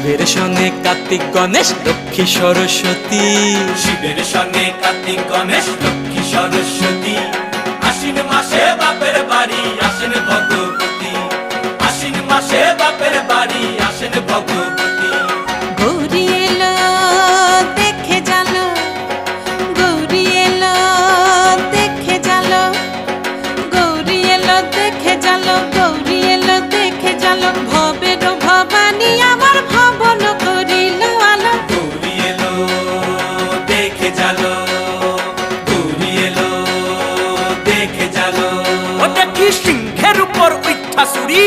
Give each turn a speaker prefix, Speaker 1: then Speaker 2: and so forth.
Speaker 1: শিবের সঙ্গে কার্তিক গণেশ লক্ষ্মী সরস্বতী,
Speaker 2: শিবের সঙ্গে কার্তিক গণেশ লক্ষ্মী সরস্বতী। আশ্বিন মাসে বাপের বাড়ি আসেন ভগবতী, আশ্বিন মাসে বাপের বাড়ি আসেন ভগবতী।
Speaker 3: গৌরী এলো দেখে জালো, গৌরী এলো দেখে জালো, গৌরী এলো দেখে জালো, গৌরী এলো দেখে জালো। ভবের ভবানী আমার ভবন করিল আলো।
Speaker 2: গৌরী এলো দেখে জালো, গৌরী এলো দেখে জালো।
Speaker 1: ওটা কি সিংহের উপর উঠা চুরি,